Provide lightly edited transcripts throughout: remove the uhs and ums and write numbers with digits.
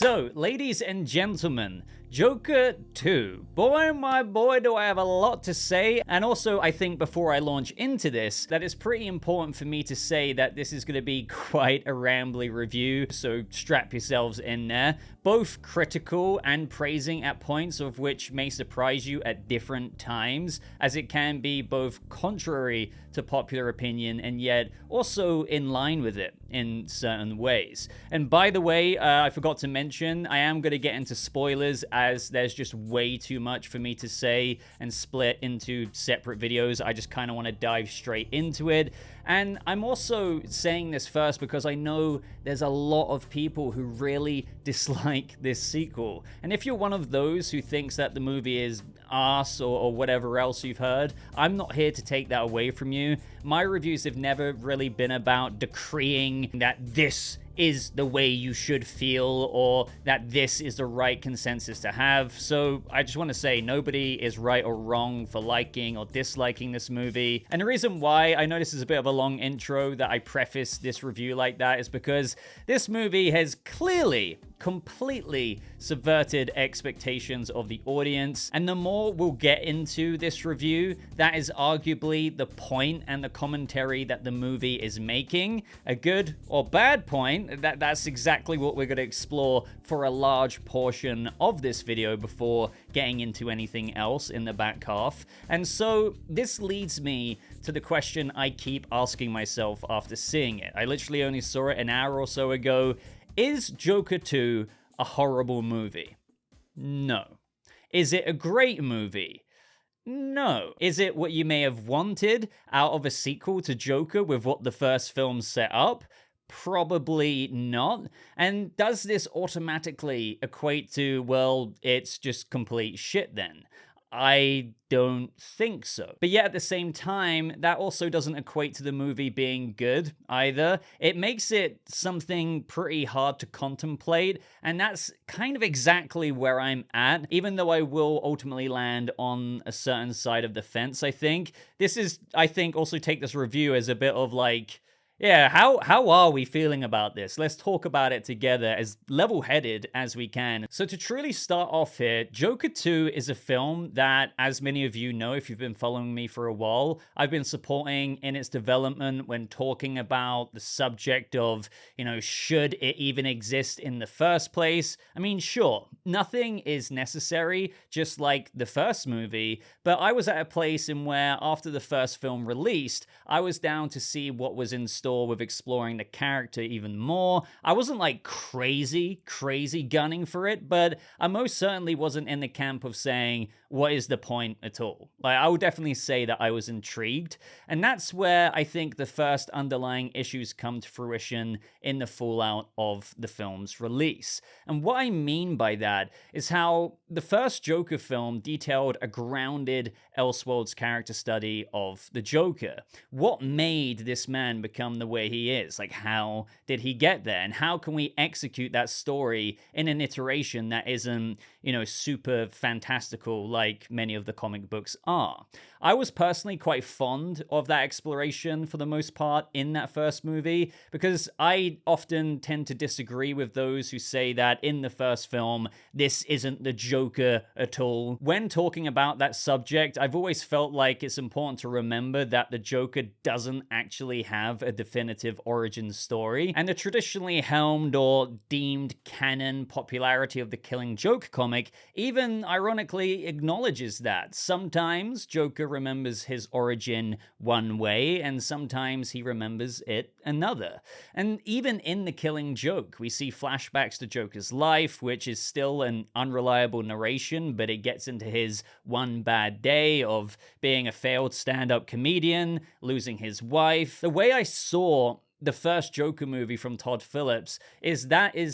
So, ladies and gentlemen, Joker 2. Boy, my boy, do I have a lot to say. And also, I think before I launch into this, that it's pretty important for me to say that this is going to be quite a rambly review, so strap yourselves in there. Both critical and praising at points of which may surprise you at different times, as it can be both contrary to popular opinion and yet also in line with it in certain ways. And by the way, I forgot to mention, I am going to get into spoilers as there's just way too much for me to say and split into separate videos. I just kind of want to dive straight into it. And I'm also saying this first because I know there's a lot of people who really dislike this sequel. And if you're one of those who thinks that the movie is arse or whatever else you've heard, I'm not here to take that away from you. My reviews have never really been about decreeing that this is the way you should feel or that this is the right consensus to have. So I just want to say nobody is right or wrong for liking or disliking this movie. And the reason why I know this is a bit of a long intro that I preface this review like that is because this movie has clearly completely subverted expectations of the audience. And the more we'll get into this review, that is arguably the point and the commentary that the movie is making. A good or bad point, that's exactly what we're going to explore for a large portion of this video before getting into anything else in the back half. And so this leads me to the question I keep asking myself after seeing it. I literally only saw it an hour or so ago. Is Joker 2 a horrible movie? No. Is it a great movie? No. Is it what you may have wanted out of a sequel to Joker with what the first film set up? Probably not. And does this automatically equate to, well, it's just complete shit then? I don't think so. But yet at the same time, that also doesn't equate to the movie being good either. It makes it something pretty hard to contemplate, and that's kind of exactly where I'm at, even though I will ultimately land on a certain side of the fence, I think. This is, I think, also take this review as a bit of like, yeah, how are we feeling about this? Let's talk about it together as level-headed as we can. So to truly start off here, Joker 2 is a film that, as many of you know if you've been following me for a while, I've been supporting in its development when talking about the subject of, you know, should it even exist in the first place? I mean, sure, nothing is necessary, just like the first movie, but I was at a place in where after the first film released, I was down to see what was in store with exploring the character even more. I wasn't like crazy gunning for it, but I most certainly wasn't in the camp of saying, what is the point at all? Like, I would definitely say that I was intrigued, and that's where I think the first underlying issues come to fruition in the fallout of the film's release. And what I mean by that is how the first Joker film detailed a grounded Elseworlds character study of the Joker. What made this man become the way he is? Like, how did he get there? And how can we execute that story in an iteration that isn't, you know, super fantastical like many of the comic books are? I was personally quite fond of that exploration for the most part in that first movie, because I often tend to disagree with those who say that in the first film, this isn't the Joker at all. When talking about that subject, I've always felt like it's important to remember that the Joker doesn't actually have a definitive origin story, and the traditionally helmed or deemed canon popularity of the Killing Joke comic even ironically acknowledges that. Sometimes Joker remembers his origin one way, and sometimes he remembers it another. And even in The Killing Joke, we see flashbacks to Joker's life, which is still an unreliable narration, but it gets into his one bad day of being a failed stand-up comedian, losing his wife. The way I saw the first Joker movie from Todd Phillips is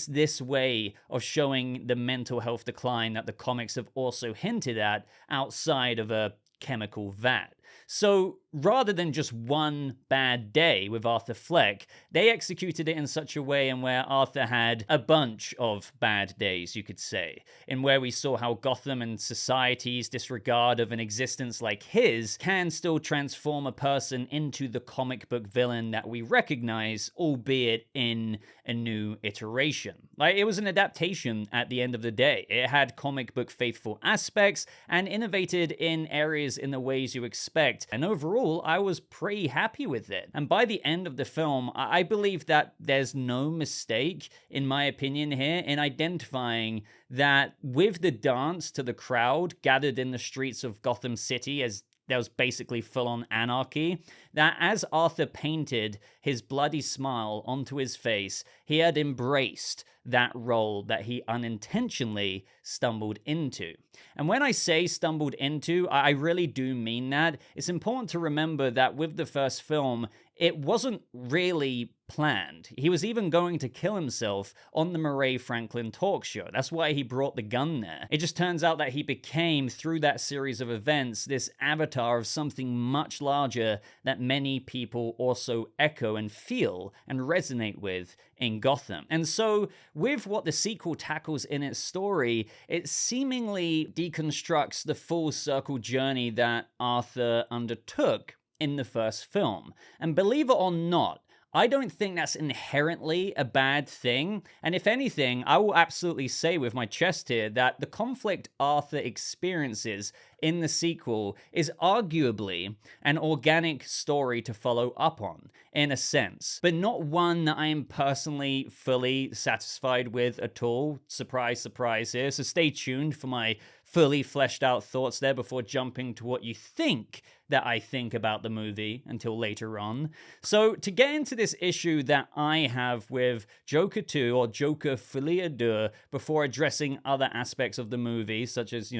this way of showing the mental health decline that the comics have also hinted at outside of a chemical vat. So rather than just one bad day with Arthur Fleck, they executed it in such a way in where Arthur had a bunch of bad days, you could say, in where we saw how Gotham and society's disregard of an existence like his can still transform a person into the comic book villain that we recognize, albeit in a new iteration. Like, it was an adaptation at the end of the day. It had comic book faithful aspects and innovated in areas in the ways you expect, and overall I was pretty happy with it. And by the end of the film, I believe that there's no mistake, in my opinion here, in identifying that with the dance to the crowd gathered in the streets of Gotham City as there was basically full-on anarchy, that as Arthur painted his bloody smile onto his face, he had embraced that role that he unintentionally stumbled into. And when I say stumbled into, I really do mean that. It's important to remember that with the first film, it wasn't really planned. He was even going to kill himself on the Murray Franklin talk show. That's why he brought the gun there. It just turns out that he became, through that series of events, this avatar of something much larger that many people also echo and feel and resonate with in Gotham. And so, with what the sequel tackles in its story, it seemingly deconstructs the full circle journey that Arthur undertook in the first film. And believe it or not, I don't think that's inherently a bad thing. And if anything, I will absolutely say with my chest here that the conflict Arthur experiences in the sequel is arguably an organic story to follow up on, in a sense, but not one that I am personally fully satisfied with at all. Surprise, surprise here. So stay tuned for my fully fleshed out thoughts there before jumping to what you think that I think about the movie until later on. So to get into this issue that I have with Joker 2 or Joker Folie Deux before addressing other aspects of the movie, such as,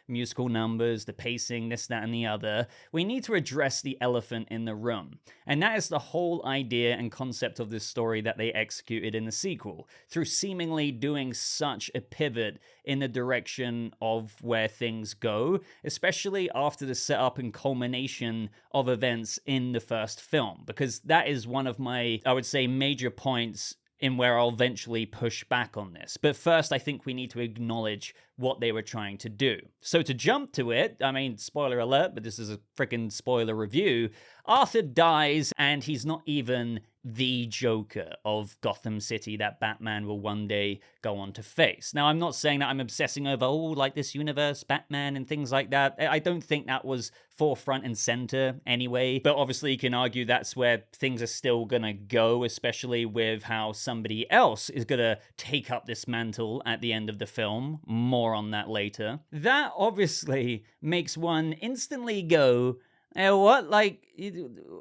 musical numbers, the pacing, this, that, and the other, we need to address the elephant in the room. And that is the whole idea and concept of this story that they executed in the sequel, through seemingly doing such a pivot in the direction of where things go, especially after the setup and culmination of events in the first film, because that is one of my, I would say, major points in where I'll eventually push back on this. But first, I think we need to acknowledge what they were trying to do. So to jump to it, I mean, spoiler alert, but this is a freaking spoiler review, Arthur dies, and he's not even the Joker of Gotham City that Batman will one day go on to face. Now, I'm not saying that I'm obsessing over, like this universe, Batman, and things like that. I don't think that was forefront and center anyway, but obviously you can argue that's where things are still gonna go, especially with how somebody else is gonna take up this mantle at the end of the film. More on that later. That obviously makes one instantly go, what? Like,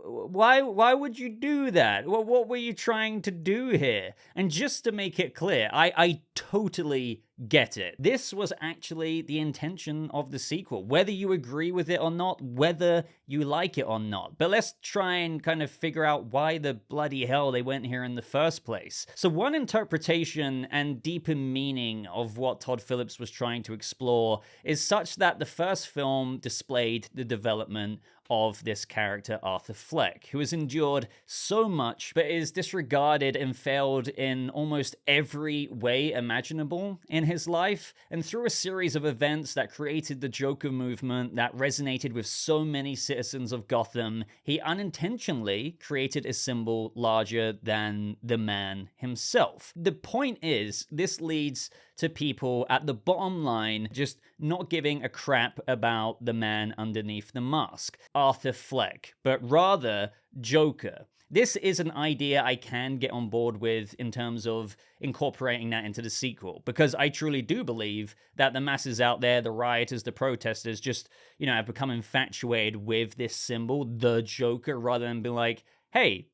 why would you do that? What were you trying to do here? And just to make it clear, I totally get it. This was actually the intention of the sequel, whether you agree with it or not, whether you like it or not. But let's try and kind of figure out why the bloody hell they went here in the first place. So one interpretation and deeper meaning of what Todd Phillips was trying to explore is such that the first film displayed the development of this character, Arthur Fleck, who has endured so much but is disregarded and failed in almost every way imaginable in his life. And through a series of events that created the Joker movement that resonated with so many citizens of Gotham, he unintentionally created a symbol larger than the man himself. The point is, this leads to people at the bottom line just not giving a crap about the man underneath the mask, Arthur Fleck, but rather Joker. This is an idea I can get on board with in terms of incorporating that into the sequel, because I truly do believe that the masses out there, the rioters, the protesters, just, have become infatuated with this symbol, the Joker, rather than be like, hey,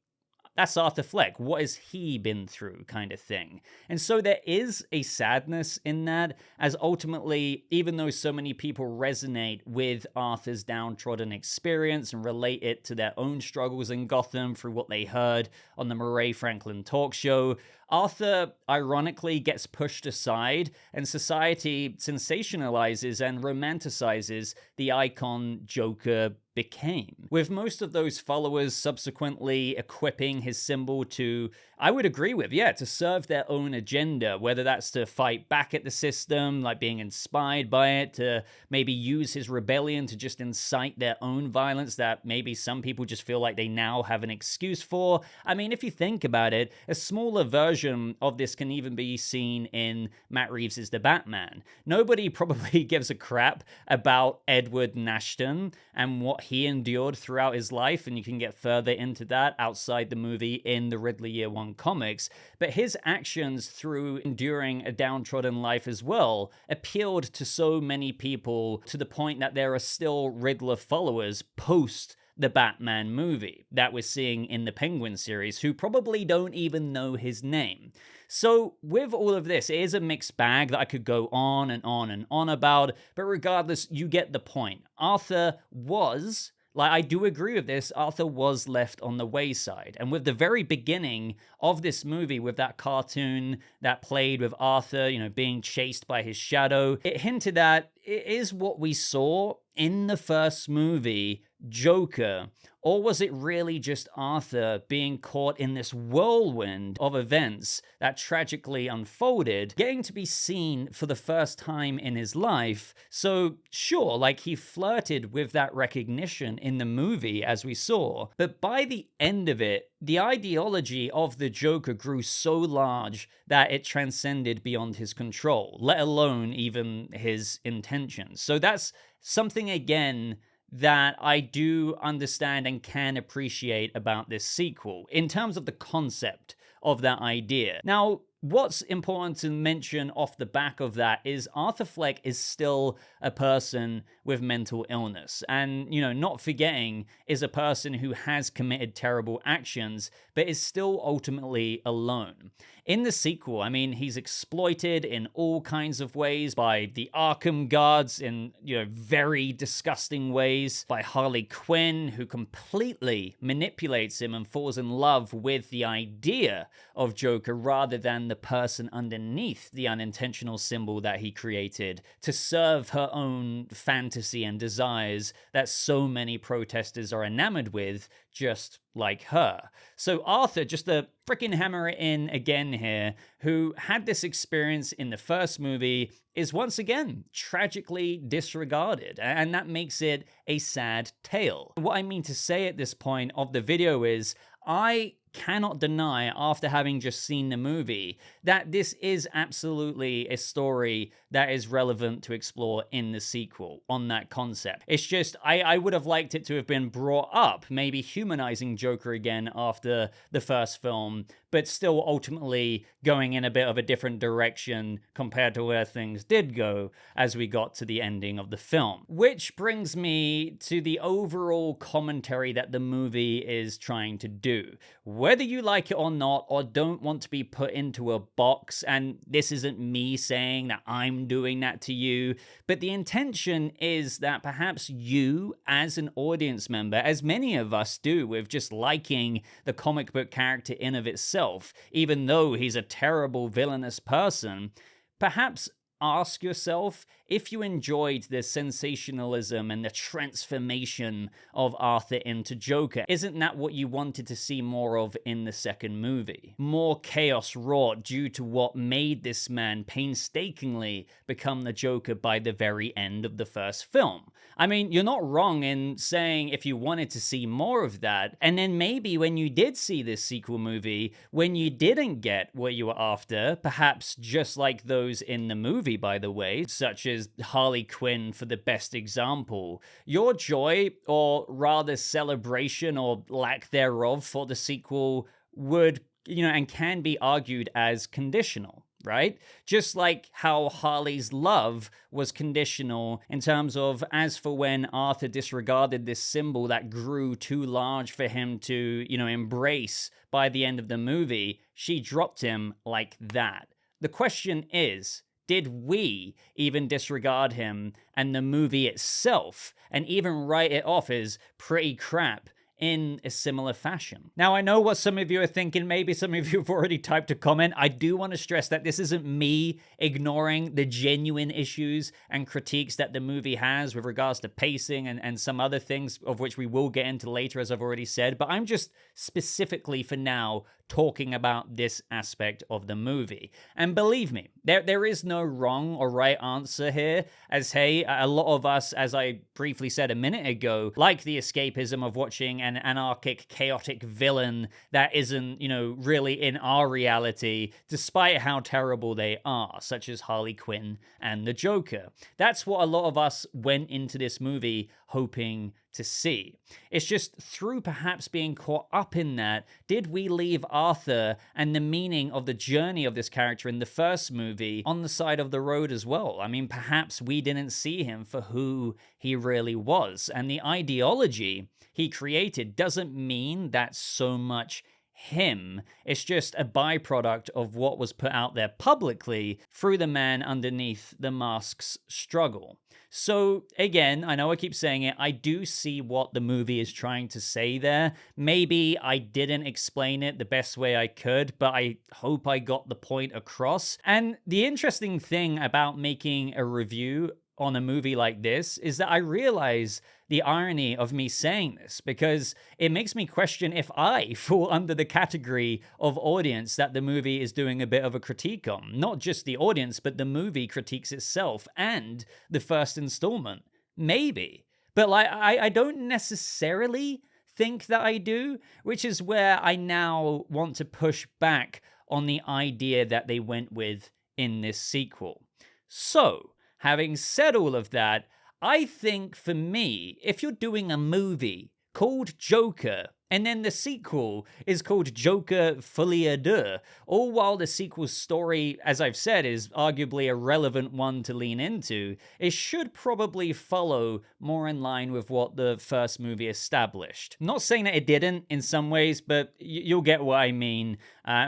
that's Arthur Fleck. What has he been through, kind of thing? And so there is a sadness in that, as ultimately, even though so many people resonate with Arthur's downtrodden experience and relate it to their own struggles in Gotham through what they heard on the Murray Franklin talk show, Arthur ironically gets pushed aside, and society sensationalizes and romanticizes the icon Joker became, with most of those followers subsequently equipping his symbol to, I would agree with, yeah, to serve their own agenda, whether that's to fight back at the system, like being inspired by it, to maybe use his rebellion to just incite their own violence that maybe some people just feel like they now have an excuse for. I mean, if you think about it, a smaller version of this can even be seen in Matt Reeves' The Batman. Nobody probably gives a crap about Edward Nashton and what he endured throughout his life, and you can get further into that outside the movie in the Riddler Year One comics, but his actions through enduring a downtrodden life as well appealed to so many people to the point that there are still Riddler followers post the Batman movie that we're seeing in the Penguin series who probably don't even know his name. So with all of this, it is a mixed bag that I could go on and on and on about, but regardless, you get the point. Arthur was, like, I do agree with this, Arthur was left on the wayside. And with the very beginning of this movie, with that cartoon that played with Arthur, you know, being chased by his shadow, it hinted that it is what we saw in the first movie, Joker, or was it really just Arthur being caught in this whirlwind of events that tragically unfolded, getting to be seen for the first time in his life? So sure, like, he flirted with that recognition in the movie as we saw, but by the end of it, the ideology of the Joker grew so large that it transcended beyond his control, let alone even his intentions. So that's something, again, that I do understand and can appreciate about this sequel in terms of the concept of that idea. Now, what's important to mention off the back of that is Arthur Fleck is still a person with mental illness. And, you know, not forgetting, is a person who has committed terrible actions, but is still ultimately alone. In the sequel, I mean, he's exploited in all kinds of ways by the Arkham guards in, you know, very disgusting ways, by Harley Quinn, who completely manipulates him and falls in love with the idea of Joker rather than the person underneath the unintentional symbol that he created to serve her own fantasy and desires that so many protesters are enamored with, just like her. So Arthur, just to freaking hammer it in again here, who had this experience in the first movie, is once again tragically disregarded, and that makes it a sad tale. What I mean to say at this point of the video is, I cannot deny, after having just seen the movie, that this is absolutely a story that is relevant to explore in the sequel on that concept. It's just, I would have liked it to have been brought up, maybe humanizing Joker again after the first film, but still ultimately going in a bit of a different direction compared to where things did go as we got to the ending of the film. Which brings me to the overall commentary that the movie is trying to do. Whether you like it or not, or don't want to be put into a box, and this isn't me saying that I'm doing that to you, but the intention is that perhaps you, as an audience member, as many of us do with just liking the comic book character in of itself, even though he's a terrible villainous person, perhaps ask yourself if you enjoyed the sensationalism and the transformation of Arthur into Joker. Isn't that what you wanted to see more of in the second movie? More chaos wrought due to what made this man painstakingly become the Joker by the very end of the first film. I mean, you're not wrong in saying if you wanted to see more of that, and then maybe when you did see this sequel movie, when you didn't get what you were after, perhaps just like those in the movie, by the way, such as Harley Quinn for the best example, your joy, or rather celebration or lack thereof for the sequel would, you know, and can be argued as conditional, right? Just like how Harley's love was conditional in terms of, as for when Arthur disregarded this symbol that grew too large for him to, you know, embrace by the end of the movie, she dropped him like that. The question is, did we even disregard him and the movie itself and even write it off as pretty crap in a similar fashion. Now, I know what some of you are thinking. Maybe some of you have already typed a comment. I do want to stress that this isn't me ignoring the genuine issues and critiques that the movie has with regards to pacing and some other things of which we will get into later, as I've already said. But I'm just specifically for now talking about this aspect of the movie. And believe me, there is no wrong or right answer here, as hey, a lot of us, as I briefly said a minute ago, like the escapism of watching an anarchic, chaotic villain that isn't, really in our reality, despite how terrible they are, such as Harley Quinn and the Joker. That's what a lot of us went into this movie hoping to see. It's just through perhaps being caught up in that, did we leave Arthur and the meaning of the journey of this character in the first movie on the side of the road as well? I mean, perhaps we didn't see him for who he really was. And the ideology he created doesn't mean that so much him. It's just a byproduct of what was put out there publicly through the man underneath the mask's struggle. So again, I know I keep saying it, I do see what the movie is trying to say there. Maybe I didn't explain it the best way I could, but I hope I got the point across. And the interesting thing about making a review on a movie like this is that I realize the irony of me saying this, because it makes me question if I fall under the category of audience that the movie is doing a bit of a critique on. Not just the audience, but the movie critiques itself and the first installment. Maybe. But I don't necessarily think that I do, which is where I now want to push back on the idea that they went with in this sequel. So, having said all of that, I think for me, if you're doing a movie called Joker, and then the sequel is called Joker Folie, Deux, all while the sequel's story, as I've said, is arguably a relevant one to lean into, it should probably follow more in line with what the first movie established. Not saying that it didn't in some ways, but you'll get what I mean.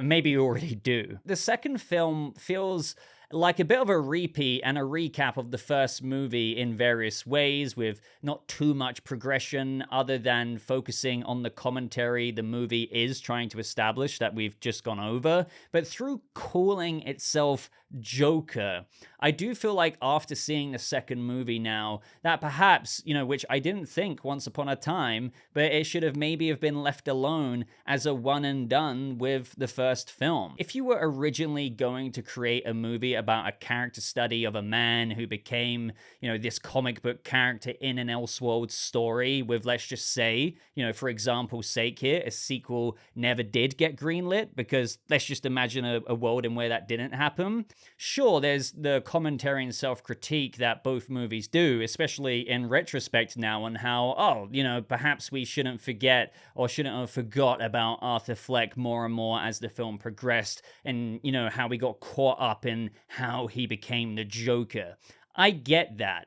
Maybe you already do. The second film feels like a bit of a repeat and a recap of the first movie in various ways, with not too much progression other than focusing on the commentary the movie is trying to establish that we've just gone over. But through calling itself Joker, I do feel like after seeing the second movie now, that perhaps, which I didn't think once upon a time, but it should have maybe have been left alone as a one and done with the first film. If you were originally going to create a movie about a character study of a man who became, this comic book character in an Elseworlds story with, let's just say, for example's sake here, a sequel never did get greenlit, because let's just imagine a world in where that didn't happen. Sure, there's the commentary and self-critique that both movies do, especially in retrospect now, on how, perhaps we shouldn't forget or shouldn't have forgot about Arthur Fleck more and more as the film progressed, and, how we got caught up in how he became the Joker. I get that.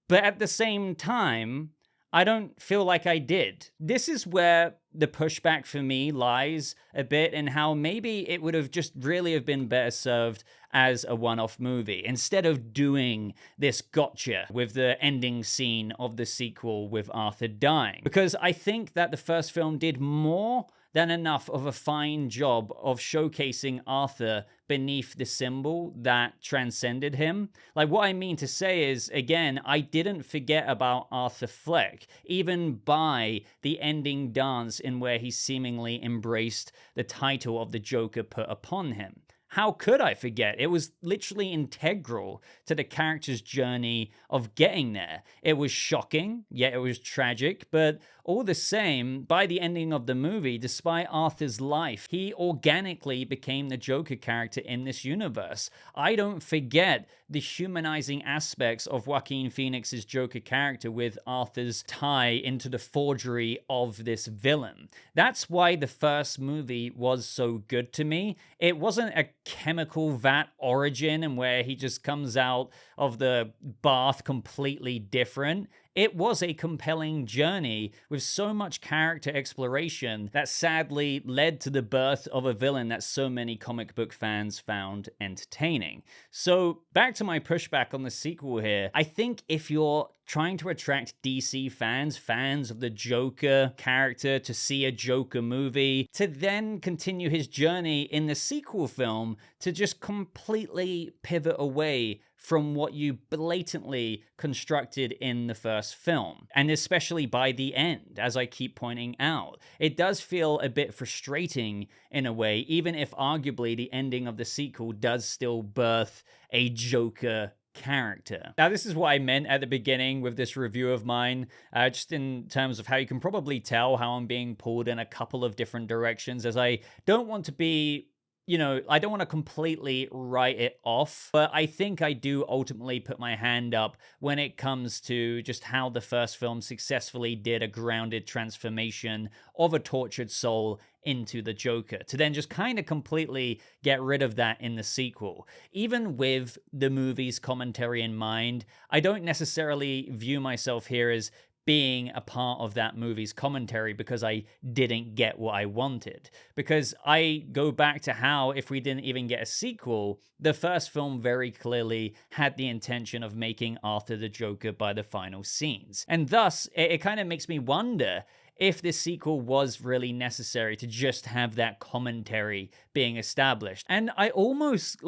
But at the same time, I don't feel like I did. This is where the pushback for me lies a bit, in how maybe it would have just really have been better served as a one-off movie, instead of doing this gotcha with the ending scene of the sequel with Arthur dying. Because I think that the first film did more than enough of a fine job of showcasing Arthur beneath the symbol that transcended him. Like, what I mean to say is, again, I didn't forget about Arthur Fleck, even by the ending dance in where he seemingly embraced the title of the Joker put upon him. How could I forget? It was literally integral to the character's journey of getting there. It was shocking, yet it was tragic, but all the same, by the ending of the movie, despite Arthur's life, he organically became the Joker character in this universe. I don't forget the humanizing aspects of Joaquin Phoenix's Joker character with Arthur's tie into the forgery of this villain. That's why the first movie was so good to me. It wasn't a chemical vat origin and where he just comes out of the bath completely different. it was a compelling journey with so much character exploration that sadly led to the birth of a villain that so many comic book fans found entertaining. So back to my pushback on the sequel here. I think if you're trying to attract DC fans of the Joker character, to see a Joker movie, to then continue his journey in the sequel film to just completely pivot away from what you blatantly constructed in the first film. And especially by the end, as I keep pointing out. It does feel a bit frustrating in a way, even if arguably the ending of the sequel does still birth a Joker character. Now, this is what I meant at the beginning with this review of mine, just in terms of how you can probably tell how I'm being pulled in a couple of different directions, as I don't want to be, I don't want to completely write it off, but I think I do ultimately put my hand up when it comes to just how the first film successfully did a grounded transformation of a tortured soul into the Joker, to then just kind of completely get rid of that in the sequel. Even with the movie's commentary in mind, I don't necessarily view myself here as being a part of that movie's commentary because I didn't get what I wanted. Because I go back to how, if we didn't even get a sequel, the first film very clearly had the intention of making Arthur the Joker by the final scenes. And thus, it kind of makes me wonder if this sequel was really necessary to just have that commentary being established. And I almost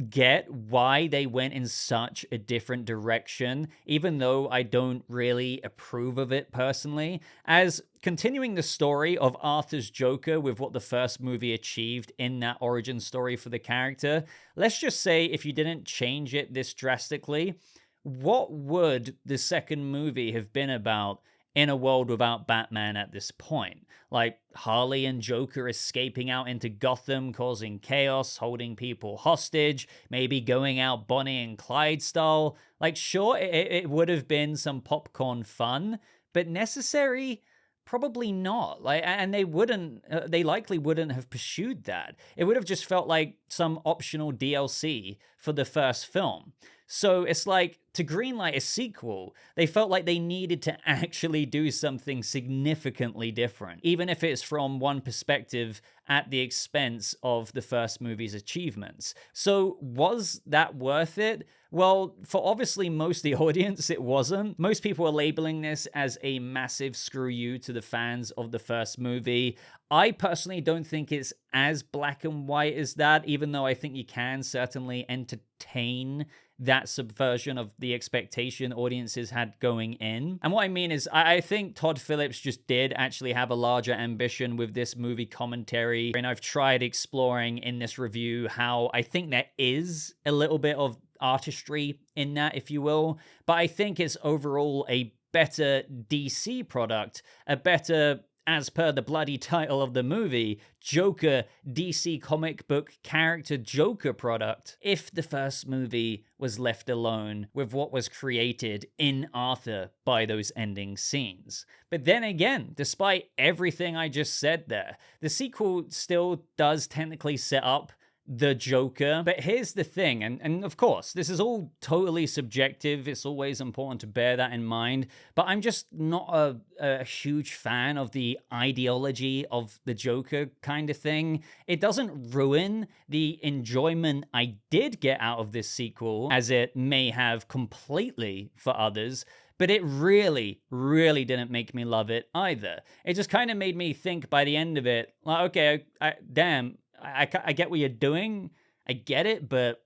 get why they went in such a different direction, even though I don't really approve of it personally, as continuing the story of Arthur's Joker with what the first movie achieved in that origin story for the character. Let's just say if you didn't change it this drastically, what would the second movie have been about in a world without Batman at this point? Like Harley and Joker escaping out into Gotham, causing chaos, holding people hostage, maybe going out Bonnie and Clyde style. Sure, it would have been some popcorn fun, but necessary? Probably not. And they likely wouldn't have pursued that. It would have just felt like some optional DLC for the first film. So it's like, to greenlight a sequel, they felt like they needed to actually do something significantly different, even if it's from one perspective at the expense of the first movie's achievements. So was that worth it? Well, for obviously most of the audience, it wasn't. Most people are labeling this as a massive screw you to the fans of the first movie. I personally don't think it's as black and white as that, even though I think you can certainly entertain that subversion of the expectation audiences had going in. And what I mean is, I think Todd Phillips just did actually have a larger ambition with this movie commentary. And I've tried exploring in this review how I think there is a little bit of artistry in that, if you will. But I think it's overall a better DC product, a better, as per the bloody title of the movie, Joker DC comic book character Joker product, if the first movie was left alone with what was created in Arthur by those ending scenes. But then again, despite everything I just said there, the sequel still does technically set up the Joker. But here's the thing, and of course, this is all totally subjective. It's always important to bear that in mind. But I'm just not a huge fan of the ideology of the Joker kind of thing. It doesn't ruin the enjoyment I did get out of this sequel, as it may have completely for others. But it really, really didn't make me love it either. It just kind of made me think by the end of it, like, okay, damn, I get what you're doing. I get it, but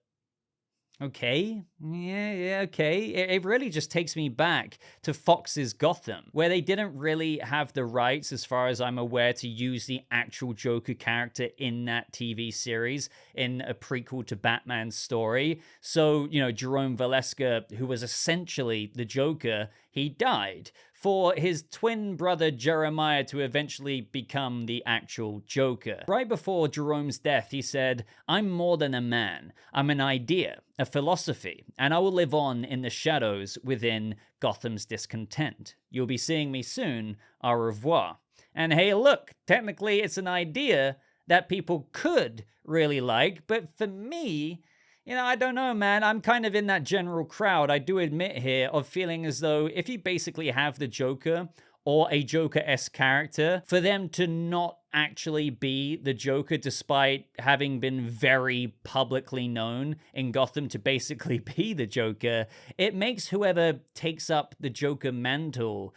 okay. Yeah, okay. It really just takes me back to Fox's Gotham, where they didn't really have the rights, as far as I'm aware, to use the actual Joker character in that TV series in a prequel to Batman's story. So, Jerome Valeska, who was essentially the Joker, he died for his twin brother Jeremiah to eventually become the actual Joker. Right before Jerome's death, he said, "I'm more than a man. I'm an idea, a philosophy, and I will live on in the shadows within Gotham's discontent. You'll be seeing me soon. Au revoir." And hey, look, technically it's an idea that people could really like, but for me, I don't know, man. I'm kind of in that general crowd, I do admit here, of feeling as though if you basically have the Joker or a Joker-esque character, for them to not actually be the Joker despite having been very publicly known in Gotham to basically be the Joker, it makes whoever takes up the Joker mantle,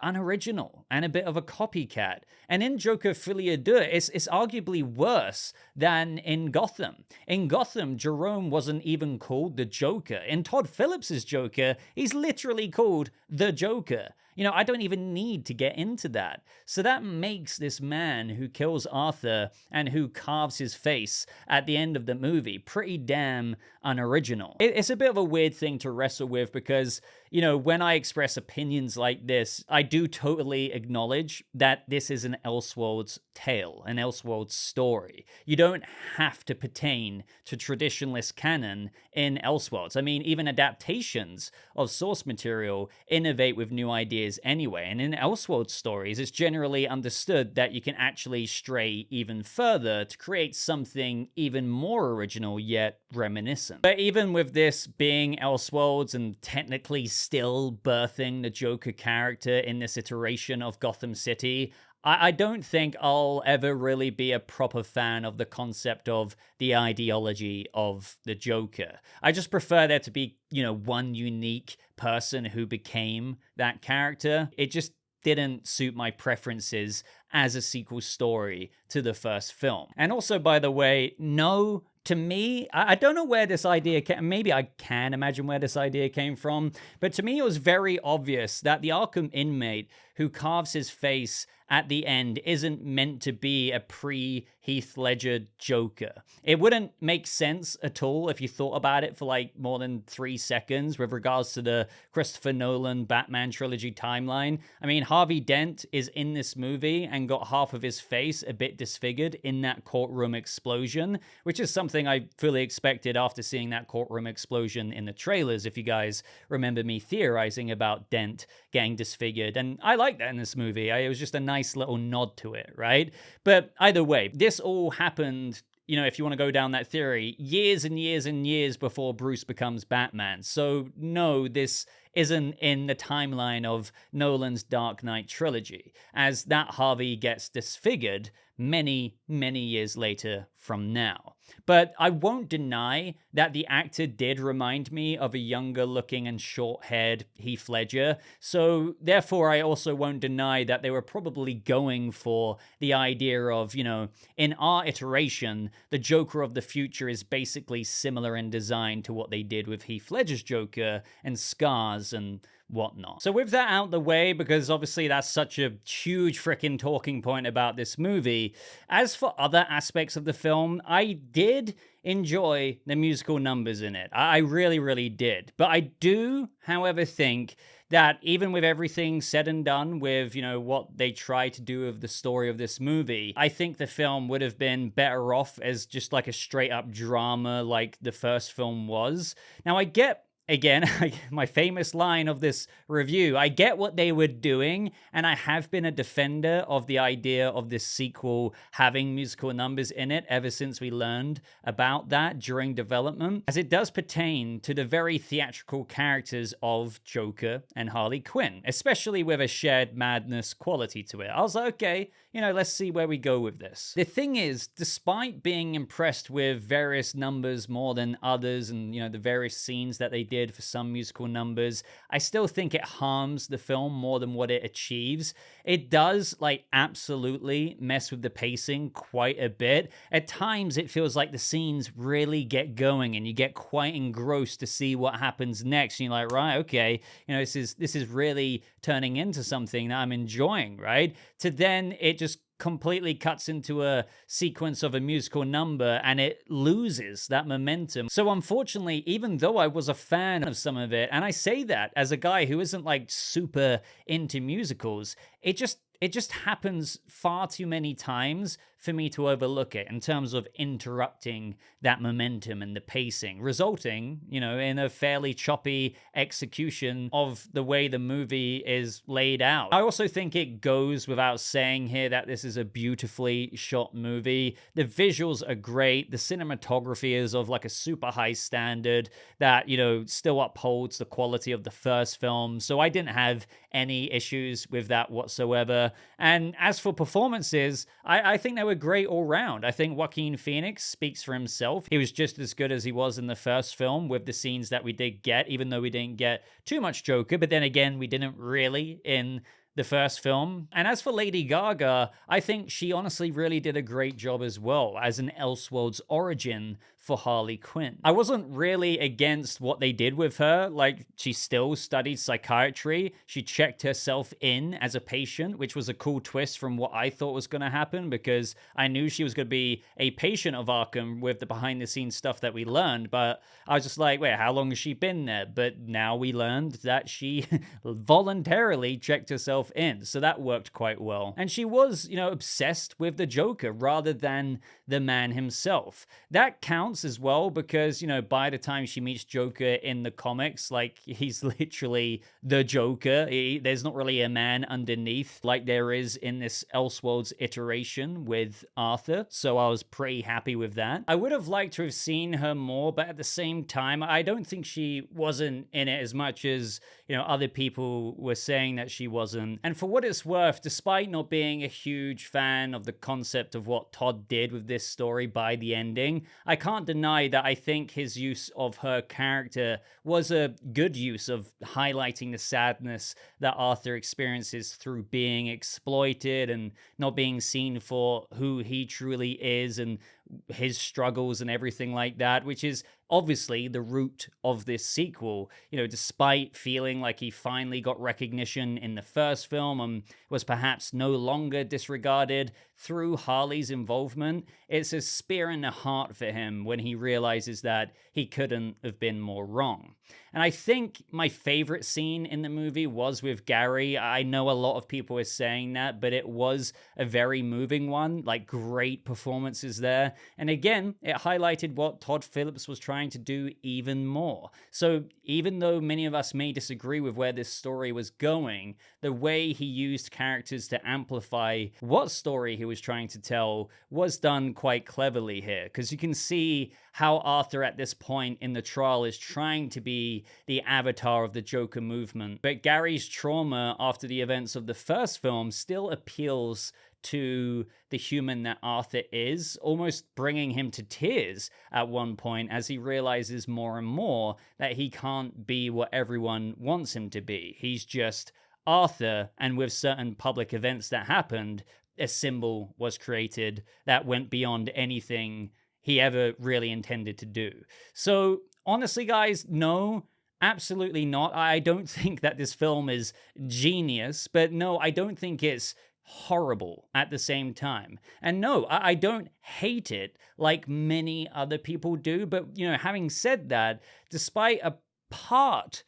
unoriginal and a bit of a copycat. And in Joker Folie, Deux, it's arguably worse than in Gotham. In Gotham, Jerome wasn't even called the Joker. In Todd Phillips's Joker, he's literally called the Joker. I don't even need to get into that. So that makes this man who kills Arthur and who carves his face at the end of the movie pretty damn unoriginal. It's a bit of a weird thing to wrestle with because, when I express opinions like this, I do totally acknowledge that this is an Elseworlds tale, an Elseworlds story. You don't have to pertain to traditionalist canon in Elseworlds. I mean, even adaptations of source material innovate with new ideas anyway. And in Elseworlds stories, it's generally understood that you can actually stray even further to create something even more original yet reminiscent. But even with this being Elseworlds and technically still birthing the Joker character in this iteration of Gotham City, I don't think I'll ever really be a proper fan of the concept of the ideology of the Joker. I just prefer there to be, one unique person who became that character. It just didn't suit my preferences as a sequel story to the first film. And also, by the way, no, to me, I don't know where this idea came, maybe I can imagine where this idea came from, but to me it was very obvious that the Arkham inmate who carves his face at the end isn't meant to be a pre-Heath Ledger Joker. It wouldn't make sense at all if you thought about it for like more than 3 seconds with regards to the Christopher Nolan Batman trilogy timeline. I mean, Harvey Dent is in this movie and got half of his face a bit disfigured in that courtroom explosion, which is something I fully expected after seeing that courtroom explosion in the trailers, if you guys remember me theorizing about Dent getting disfigured. And I like that in this movie. It was just a nice little nod to it, right? But either way, this all happened, if you want to go down that theory, years and years and years before Bruce becomes Batman. So no, this isn't in the timeline of Nolan's Dark Knight trilogy, as that Harvey gets disfigured many, many years later from now. But I won't deny that the actor did remind me of a younger looking and short-haired Heath Ledger, so therefore I also won't deny that they were probably going for the idea of, in our iteration, the Joker of the future is basically similar in design to what they did with Heath Ledger's Joker and scars and whatnot. So with that out the way, because obviously that's such a huge freaking talking point about this movie, as for other aspects of the film, I did enjoy the musical numbers in it. I really, really did. But I do, however, think that even with everything said and done with, what they try to do with the story of this movie, I think the film would have been better off as just like a straight up drama like the first film was. Now I get, again, my famous line of this review, I get what they were doing, and I have been a defender of the idea of this sequel having musical numbers in it ever since we learned about that during development, as it does pertain to the very theatrical characters of Joker and Harley Quinn, especially with a shared madness quality to it. I was like, okay, let's see where we go with this. The thing is, despite being impressed with various numbers more than others and, the various scenes that they did for some musical numbers, I still think it harms the film more than what it achieves. It does, absolutely mess with the pacing quite a bit. At times, it feels like the scenes really get going and you get quite engrossed to see what happens next. And you're like, right, okay, this is really turning into something that I'm enjoying, right? To then it just completely cuts into a sequence of a musical number and it loses that momentum. So unfortunately, even though I was a fan of some of it, and I say that as a guy who isn't super into musicals, it just happens far too many times for me to overlook it in terms of interrupting that momentum and the pacing, resulting, in a fairly choppy execution of the way the movie is laid out. I also think it goes without saying here that this is a beautifully shot movie. The visuals are great. The cinematography is of like a super high standard that, still upholds the quality of the first film. So I didn't have any issues with that whatsoever. And as for performances, I think they were great all round. I think Joaquin Phoenix speaks for himself. He was just as good as he was in the first film with the scenes that we did get, even though we didn't get too much Joker. But then again, we didn't really in the first film. And as for Lady Gaga, I think she honestly really did a great job as well as an Elseworlds origin for Harley Quinn. I wasn't really against what they did with her. Like, she still studied psychiatry. She checked herself in as a patient, which was a cool twist from what I thought was going to happen, because I knew she was going to be a patient of Arkham with the behind the scenes stuff that we learned. But I was just like, wait, how long has she been there? But now we learned that she voluntarily checked herself in. So that worked quite well. And she was, obsessed with the Joker rather than the man himself. That counts as well because, by the time she meets Joker in the comics, like, he's literally the Joker. There's not really a man underneath like there is in this Elseworlds iteration with Arthur. So I was pretty happy with that. I would have liked to have seen her more, but at the same time, I don't think she wasn't in it as much as, other people were saying that she wasn't. And for what it's worth, despite not being a huge fan of the concept of what Todd did with this story by the ending, I can't deny that I think his use of her character was a good use of highlighting the sadness that Arthur experiences through being exploited and not being seen for who he truly is and his struggles and everything like that, which is obviously the root of this sequel. Despite feeling like he finally got recognition in the first film and was perhaps no longer disregarded through Harley's involvement, it's a spear in the heart for him when he realizes that he couldn't have been more wrong. And I think my favorite scene in the movie was with Gary. I know a lot of people are saying that, but it was a very moving one, like great performances there. And again, it highlighted what Todd Phillips was trying to do even more. So even though many of us may disagree with where this story was going, the way he used characters to amplify what story he was trying to tell was done quite cleverly here, because you can see how Arthur at this point in the trial is trying to be the avatar of the Joker movement. But Gary's trauma after the events of the first film still appeals to the human that Arthur is, almost bringing him to tears at one point as he realizes more and more that he can't be what everyone wants him to be. He's just Arthur, and with certain public events that happened, a symbol was created that went beyond anything he ever really intended to do. So honestly, guys, no, absolutely not. I don't think that this film is genius, but no, I don't think it's horrible at the same time. And no, I don't hate it like many other people do. But, having said that, despite a part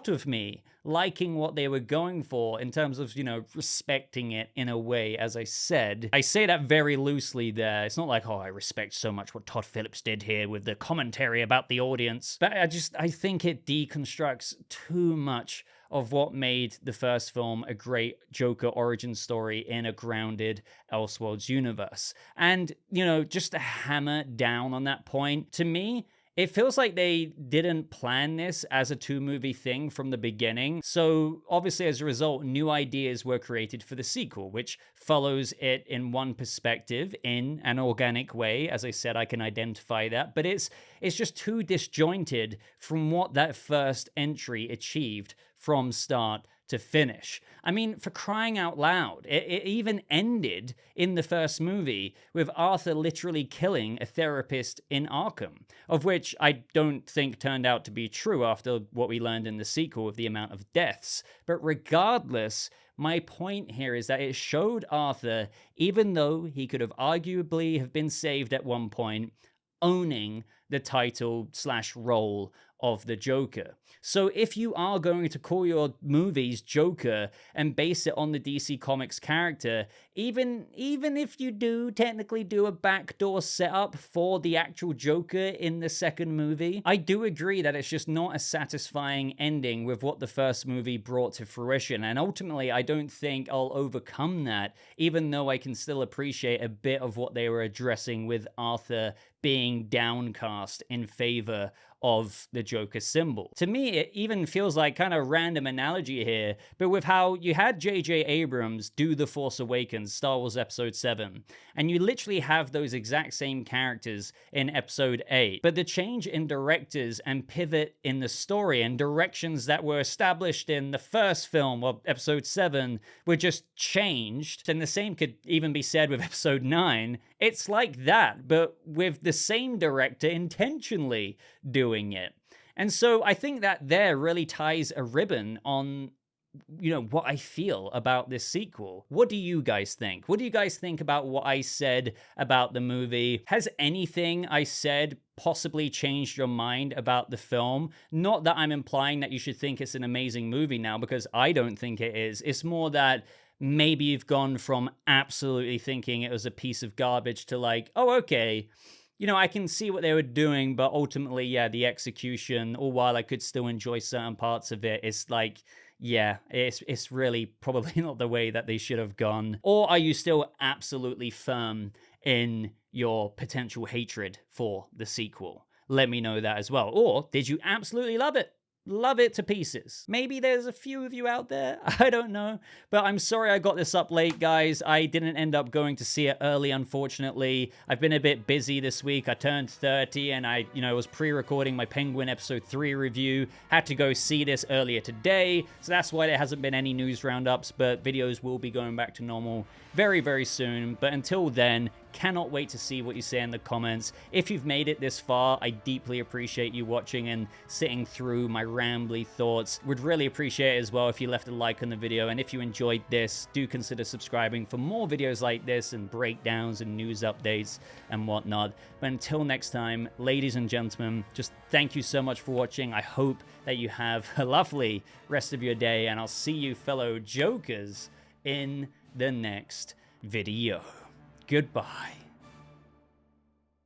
of me liking what they were going for in terms of, respecting it in a way, as I said. I say that very loosely there. It's not like, I respect so much what Todd Phillips did here with the commentary about the audience. But I think it deconstructs too much of what made the first film a great Joker origin story in a grounded Elseworlds universe. And, just to hammer down on that point, to me, it feels like they didn't plan this as a two-movie thing from the beginning. So obviously, as a result, new ideas were created for the sequel, which follows it in one perspective in an organic way. As I said, I can identify that, but it's just too disjointed from what that first entry achieved from start to finish. I mean, for crying out loud, it even ended in the first movie with Arthur literally killing a therapist in Arkham, of which I don't think turned out to be true after what we learned in the sequel of the amount of deaths. But regardless, my point here is that it showed Arthur, even though he could have arguably have been saved at one point, owning the title/role of the Joker. So if you are going to call your movies Joker and base it on the DC Comics character, even if you do technically do a backdoor setup for the actual Joker in the second movie, I do agree that it's just not a satisfying ending with what the first movie brought to fruition. And ultimately, I don't think I'll overcome that, even though I can still appreciate a bit of what they were addressing with Arthur being downcast in favor of the Joker symbol. To me, it even feels like kind of random analogy here, but with how you had J.J. Abrams do The Force Awakens, Star Wars Episode 7, and you literally have those exact same characters in Episode 8, but the change in directors and pivot in the story and directions that were established in the first film, well, Episode 7, were just changed, and the same could even be said with Episode 9. It's like that, but with the same director intentionally doing it. And so I think that there really ties a ribbon on, what I feel about this sequel. What do you guys think? What do you guys think about what I said about the movie? Has anything I said possibly changed your mind about the film? Not that I'm implying that you should think it's an amazing movie now, because I don't think it is. It's more that maybe you've gone from absolutely thinking it was a piece of garbage to like, oh, okay, I can see what they were doing, but ultimately, yeah, the execution, or while I could still enjoy certain parts of it, it's like, yeah, it's really probably not the way that they should have gone. Or are you still absolutely firm in your potential hatred for the sequel? Let me know that as well. Or did you absolutely love it? Love it to pieces. Maybe there's a few of you out there, I don't know. But I'm sorry I got this up late, guys. I didn't end up going to see it early, unfortunately. I've been a bit busy this week. I turned 30 and I was pre-recording my Penguin Episode 3 review. Had to go see this earlier today, so that's why there hasn't been any news roundups, but videos will be going back to normal very, very soon. But until then, cannot wait to see what you say in the comments. If you've made it this far, I deeply appreciate you watching and sitting through my rambly thoughts. Would really appreciate it as well if you left a like on the video, and if you enjoyed this, do consider subscribing for more videos like this and breakdowns and news updates and whatnot. But until next time, ladies and gentlemen, just thank you so much for watching. I hope that you have a lovely rest of your day, and I'll see you fellow Jokers in the next video. Goodbye.